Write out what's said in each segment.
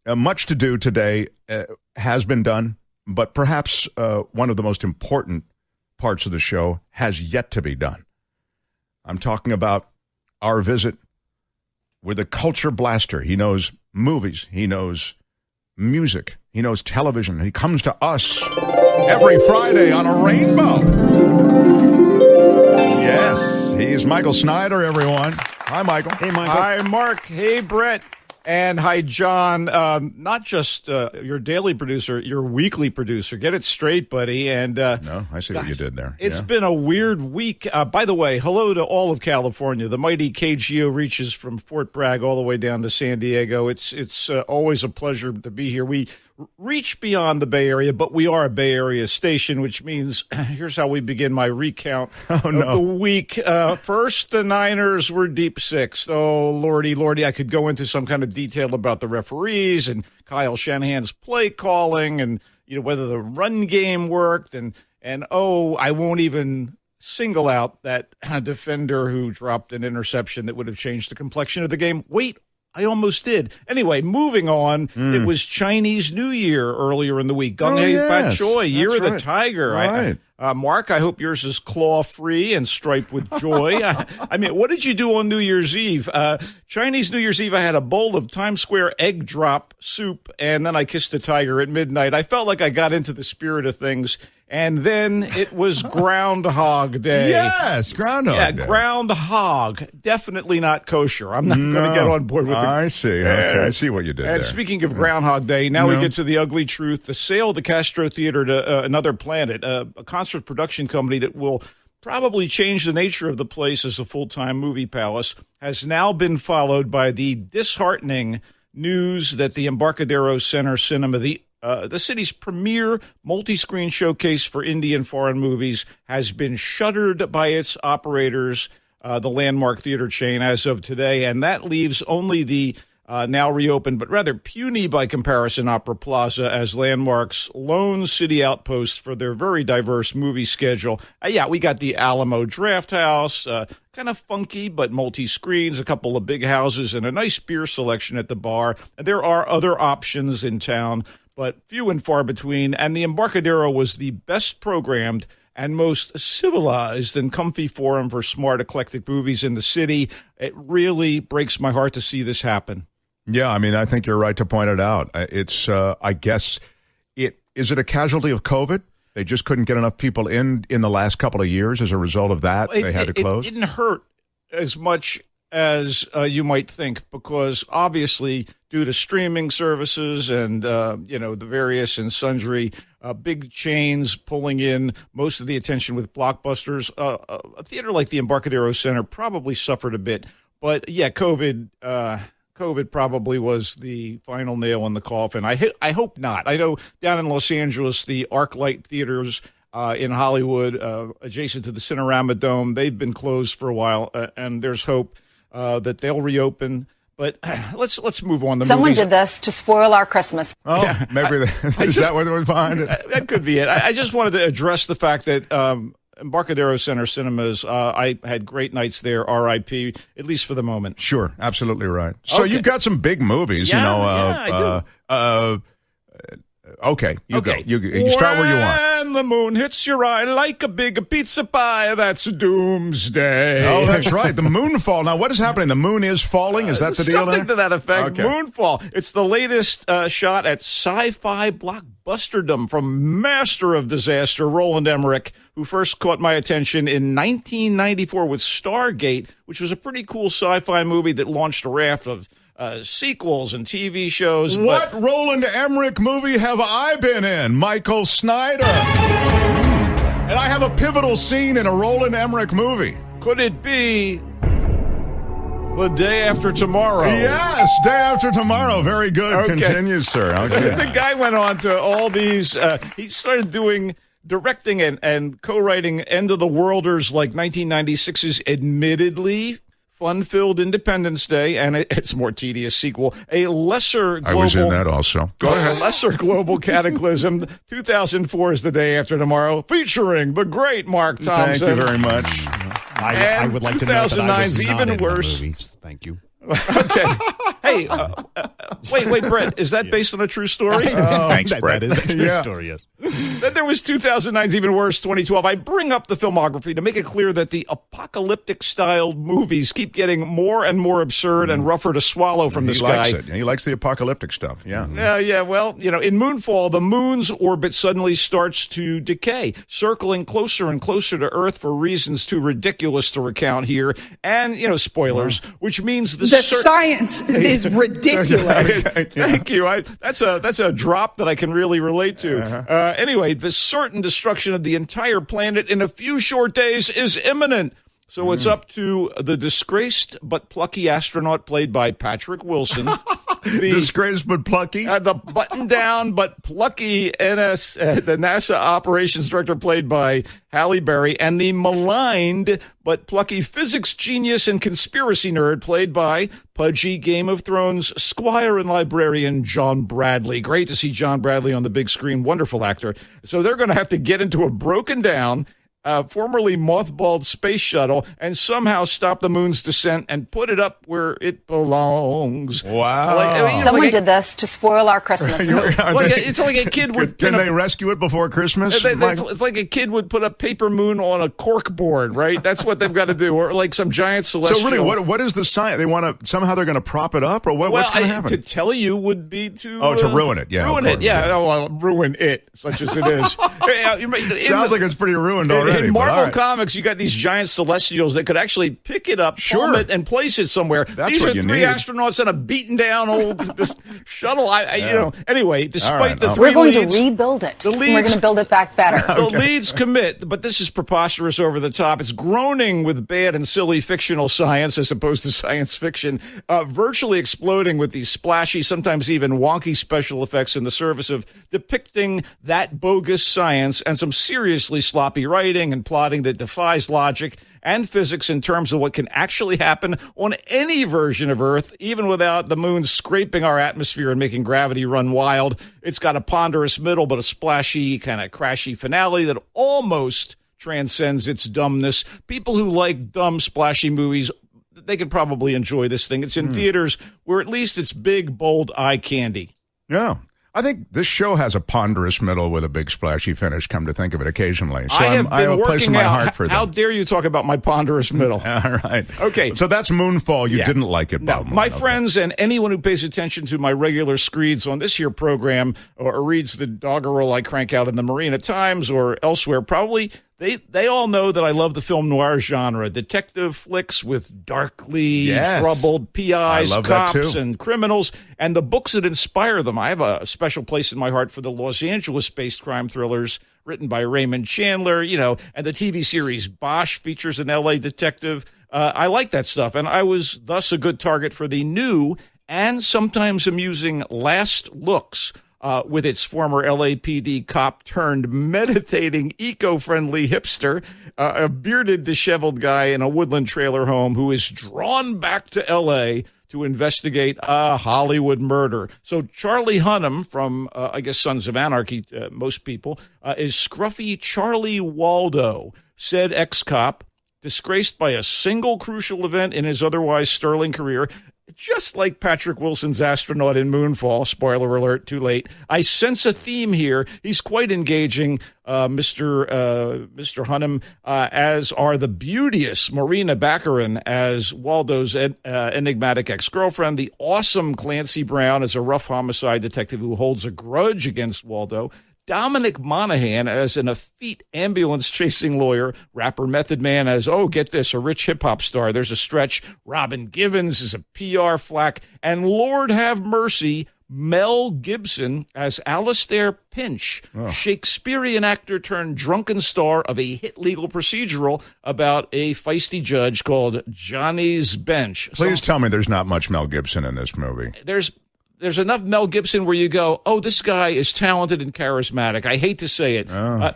much to do today has been done, but perhaps one of the most important parts of the show has yet to be done. I'm talking about our visit with a culture blaster. He knows movies. He knows music. He knows television. He comes to us every Friday on a rainbow. Yes, he's Michael Snyder, everyone. Hi, Michael. Hey, Michael. Hi, Mark. Hey, Brett. And hi, John. Not just your daily producer, your weekly producer. Get it straight, buddy. And no, I see what you did there. It's been a weird week. By the way, hello to all of California. The mighty KGO reaches from Fort Bragg all the way down to San Diego. It's always a pleasure to be here. We reach beyond the Bay Area, but we are a Bay Area station, which means here's how we begin my recount of the week. First, the Niners were deep six. Oh, lordy, I could go into some kind of detail about the referees and Kyle Shanahan's play calling and whether the run game worked and I won't even single out that defender who dropped an interception that would have changed the complexion of the game. Wait, I almost did. Anyway, moving on, It was Chinese New Year earlier in the week. Gung Hei Fat Choi, Year of the Tiger. Right. Mark, I hope yours is claw-free and striped with joy. I mean, what did you do on New Year's Eve? Chinese New Year's Eve, I had a bowl of Times Square egg drop soup, and then I kissed a tiger at midnight. I felt like I got into the spirit of things. And then it was Groundhog Day. Yes, Groundhog Day. Yeah, Groundhog. Definitely not kosher. I'm not going to get on board with it. I see. Okay, I see what you did there. And speaking of Groundhog Day, now we get to the ugly truth. The sale of the Castro Theater to Another Planet, a concert production company that will probably change the nature of the place as a full-time movie palace, has now been followed by the disheartening news that the Embarcadero Center Cinema, the city's premier multi-screen showcase for indie and foreign movies, has been shuttered by its operators, the Landmark Theater chain, as of today. And that leaves only the now reopened, but rather puny by comparison, Opera Plaza as Landmark's lone city outpost for their very diverse movie schedule. We got the Alamo Draft House, kind of funky, but multi-screens, a couple of big houses, and a nice beer selection at the bar. And there are other options in town, but few and far between. And the Embarcadero was the best programmed and most civilized and comfy forum for smart, eclectic movies in the city. It really breaks my heart to see this happen. Yeah, I mean, I think you're right to point it out. It's, I guess, is it a casualty of COVID? They just couldn't get enough people in the last couple of years. As a result of that, they had to close? It didn't hurt as much as you might think, because obviously due to streaming services and, the various and sundry big chains pulling in most of the attention with blockbusters, a theater like the Embarcadero Center probably suffered a bit. But, yeah, COVID probably was the final nail in the coffin. I hope not. I know down in Los Angeles, the ArcLight theaters in Hollywood, adjacent to the Cinerama Dome, they've been closed for a while, and there's hope that they'll reopen. But let's move on. Someone did this to spoil our Christmas. Oh, yeah. Maybe is that what was behind it? That could be it. I just wanted to address the fact that Embarcadero Center Cinemas, I had great nights there, RIP, at least for the moment. Sure, absolutely right. So you've got some big movies, I do. Okay, you go. You start where you want. When the moon hits your eye like a big pizza pie, that's doomsday. Oh, that's right. The moonfall. Now, what is happening? The moon is falling? Is that the deal there? Something to that effect. Okay. Moonfall. It's the latest shot at sci-fi blockbusterdom from master of disaster, Roland Emmerich, who first caught my attention in 1994 with Stargate, which was a pretty cool sci-fi movie that launched a raft of sequels and TV shows. What Roland Emmerich movie have I been in? Michael Snyder. And I have a pivotal scene in a Roland Emmerich movie. Could it be The Day After Tomorrow? Yes, Day After Tomorrow. Very good. Okay. Continue, sir. Okay. The guy went on to all these, he started directing and co-writing End of the Worlders like 1996's admittedly fun-filled Independence Day, and its more tedious sequel, a lesser global... I was in that also. Go ahead. A lesser global cataclysm, 2004 is The Day After Tomorrow, featuring the great Mark Thompson. Thank you very much. I would like to know that I was 2009's not even in worse. The movie. Thank you. Okay. Hey, wait, Brett, is that based on a true story? Thanks, Brett. That is a true story, yes. Then there was 2009's even worse, 2012. I bring up the filmography to make it clear that the apocalyptic-styled movies keep getting more and more absurd and rougher to swallow from this guy. He likes it. He likes the apocalyptic stuff, yeah. Yeah. Well, in Moonfall, the moon's orbit suddenly starts to decay, circling closer and closer to Earth for reasons too ridiculous to recount here. And, spoilers, which means the science is ridiculous. Thank you. That's a drop that I can really relate to. Anyway, the certain destruction of the entire planet in a few short days is imminent. So it's up to the disgraced but plucky astronaut played by Patrick Wilson. Disgraced but plucky? The button-down but plucky the NASA operations director played by Halle Berry, and the maligned but plucky physics genius and conspiracy nerd played by pudgy Game of Thrones squire and librarian John Bradley. Great to see John Bradley on the big screen. Wonderful actor. So they're going to have to get into a broken-down formerly mothballed space shuttle and somehow stop the moon's descent and put it up where it belongs. Wow. Someone did this to spoil our Christmas. It's like a kid would... Can they rescue it before Christmas? It's like a kid would put a paper moon on a cork board, right? That's what they've got to do. Or like some giant celestial... So really, what is the science? Somehow they're going to prop it up? Or what's going to happen? To tell you would be to... to ruin it, yeah. Ruin it, yeah. Oh, well, ruin it, such as it is. Sounds like it's pretty ruined already. In Marvel Comics, you got these giant celestials that could actually pick it up, form it, and place it somewhere. These are three astronauts in a beaten down old shuttle. Anyway, despite the three we're going leads, to rebuild it. We're going to build it back better. The leads commit, but this is preposterous over the top. It's groaning with bad and silly fictional science as opposed to science fiction, virtually exploding with these splashy, sometimes even wonky special effects in the service of depicting that bogus science and some seriously sloppy writing and plotting that defies logic and physics in terms of what can actually happen on any version of Earth, even without the moon scraping our atmosphere and making gravity run wild. It's got a ponderous middle, but a splashy, kind of crashy finale that almost transcends its dumbness. People who like dumb, splashy movies, they can probably enjoy this thing. It's in theaters where at least it's big, bold eye candy. Yeah. I think this show has a ponderous middle with a big splashy finish, come to think of it occasionally. So I have a place in my heart for them. How dare you talk about my ponderous middle? All right. Okay. So that's Moonfall. You didn't like it, Bob. No, my friends and anyone who pays attention to my regular screeds on this here program or reads the doggerel I crank out in the Marina Times or elsewhere probably... They all know that I love the film noir genre, detective flicks with darkly troubled PIs, cops, and criminals, and the books that inspire them. I have a special place in my heart for the Los Angeles-based crime thrillers written by Raymond Chandler, and the TV series Bosch features an L.A. detective. I like that stuff, and I was thus a good target for the new and sometimes amusing Last Looks, with its former LAPD cop turned meditating eco-friendly hipster, a bearded, disheveled guy in a woodland trailer home who is drawn back to L.A. to investigate a Hollywood murder. So Charlie Hunnam from, Sons of Anarchy, most people, is scruffy Charlie Waldo, said ex-cop, disgraced by a single crucial event in his otherwise sterling career. Just like Patrick Wilson's astronaut in Moonfall, spoiler alert, too late, I sense a theme here. He's quite engaging, Mr. Hunnam, as are the beauteous Marina Baccarin as Waldo's enigmatic ex-girlfriend, the awesome Clancy Brown as a rough homicide detective who holds a grudge against Waldo, Dominic Monaghan as an effete ambulance-chasing lawyer, rapper Method Man as, get this, a rich hip-hop star. There's a stretch. Robin Givens is a PR flack. And Lord have mercy, Mel Gibson as Alastair Pinch, Shakespearean actor turned drunken star of a hit legal procedural about a feisty judge called Johnny's Bench. Please tell me there's not much Mel Gibson in this movie. There's enough Mel Gibson where you go, this guy is talented and charismatic. I hate to say it.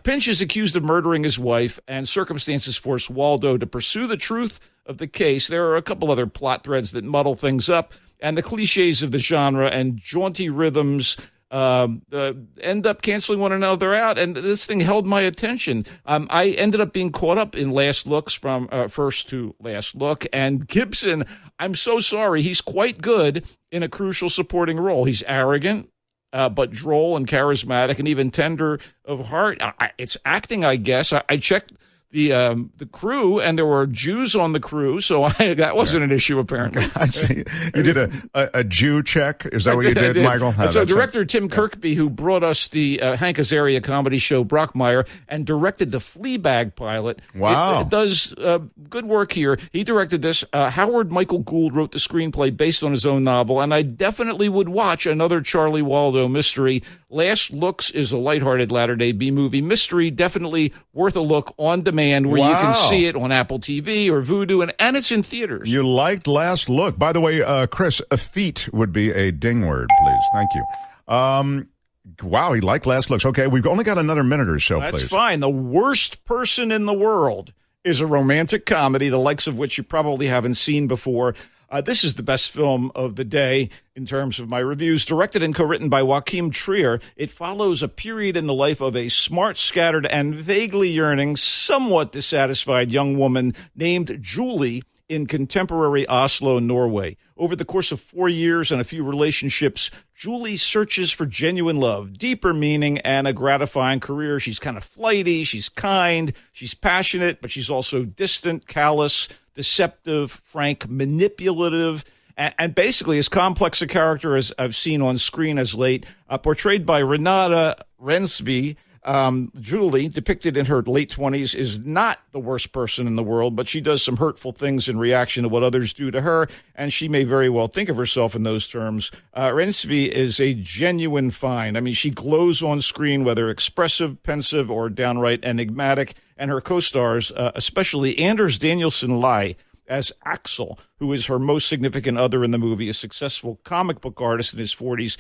Pinch is accused of murdering his wife, and circumstances force Waldo to pursue the truth of the case. There are a couple other plot threads that muddle things up, and the cliches of the genre and jaunty rhythms end up canceling one another out, and this thing held my attention. I ended up being caught up in Last Looks from first to last look, and Gibson, I'm so sorry, he's quite good in a crucial supporting role. He's arrogant, but droll and charismatic and even tender of heart. It's acting, I guess. I checked the crew, and there were Jews on the crew, so that wasn't an issue, apparently. I see. You did a Jew check? Is that what you did, Michael? So director Tim Kirkby, who brought us the Hank Azaria comedy show Brockmire and directed the Fleabag pilot. Wow. It does good work here. He directed this. Howard Michael Gould wrote the screenplay based on his own novel, and I definitely would watch another Charlie Waldo mystery. Last Looks is a lighthearted latter-day B-movie mystery, definitely worth a look on demand, where you can see it on Apple TV or Vudu, and it's in theaters. You liked Last Look. By the way, Chris, a feat would be a ding word, please. Thank you. Wow, he liked Last Looks. Okay, we've only got another minute or so, please. That's fine. The Worst Person in the World is a romantic comedy, the likes of which you probably haven't seen before. This is the best film of the day in terms of my reviews. Directed and co-written by Joachim Trier, it follows a period in the life of a smart, scattered, and vaguely yearning, somewhat dissatisfied young woman named Julie in contemporary Oslo, Norway. Over the course of 4 years and a few relationships, Julie searches for genuine love, deeper meaning, and a gratifying career. She's kind of flighty, she's kind, she's passionate, but she's also distant, callous, deceptive, frank, manipulative, and basically as complex a character as I've seen on screen as late, portrayed by Renata Rensby. Julie, depicted in her late 20s, is not the worst person in the world, but she does some hurtful things in reaction to what others do to her, and she may very well think of herself in those terms. Rensby is a genuine find. I mean, she glows on screen, whether expressive, pensive, or downright enigmatic, and her co-stars, especially Anders Danielsen Lai as Axel, who is her most significant other in the movie, a successful comic book artist in his 40s.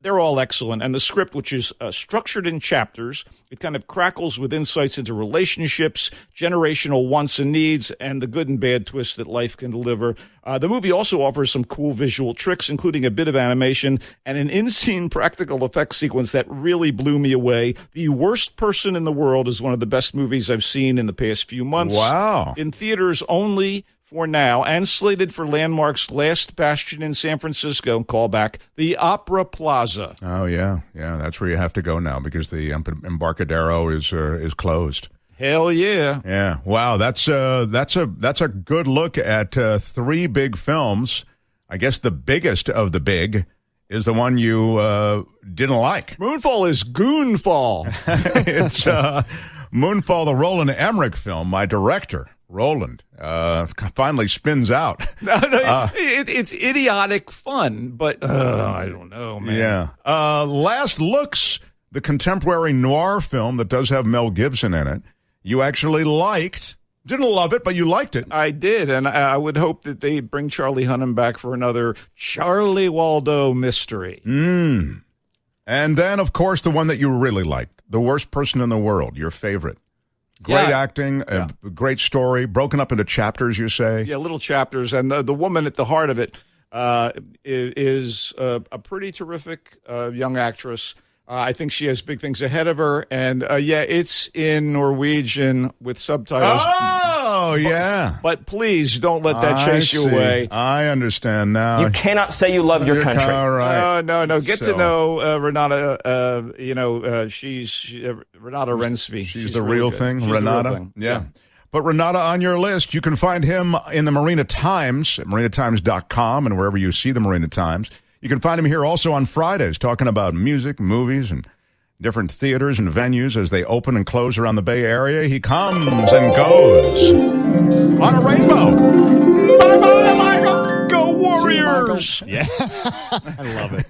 They're all excellent. And the script, which is structured in chapters, it kind of crackles with insights into relationships, generational wants and needs, and the good and bad twists that life can deliver. The movie also offers some cool visual tricks, including a bit of animation and an in-scene practical effects sequence that really blew me away. The Worst Person in the World is one of the best movies I've seen in the past few months. Wow. In theaters only for now, and slated for Landmark's last bastion in San Francisco, callback, the Opera Plaza. Oh, yeah. Yeah, that's where you have to go now because the Embarcadero is closed. Hell yeah. Yeah. Wow, that's a good look at three big films. I guess the biggest of the big is the one you didn't like. Moonfall is Goonfall. It's Moonfall, the Roland Emmerich film. My director, Roland, finally spins out. It's idiotic fun, but I don't know, man. Yeah. Last Looks, the contemporary noir film that does have Mel Gibson in it, you actually liked. Didn't love it, but you liked it. I did, and I would hope that they bring Charlie Hunnam back for another Charlie Waldo mystery. And then, of course, the one that you really liked, The Worst Person in the World, your favorite. Great acting, a great story, broken up into chapters, you say? Yeah, little chapters. And the woman at the heart of it is a pretty terrific young actress. I think she has big things ahead of her. And, it's in Norwegian with subtitles. Oh, yeah. But please don't let that chase you away. I understand now. You cannot say you love your country. Right. No. Get to know Renata. She's Renata Rensby. She's the real thing, She's Renata. The real thing. Yeah. But Renata on your list, you can find him in the Marina Times, at marinatimes.com, and wherever you see the Marina Times. You can find him here also on Fridays, talking about music, movies, and different theaters and venues as they open and close around the Bay Area. He comes and goes on a rainbow. Bye-bye, Michael. Go Warriors! Yeah, I love it.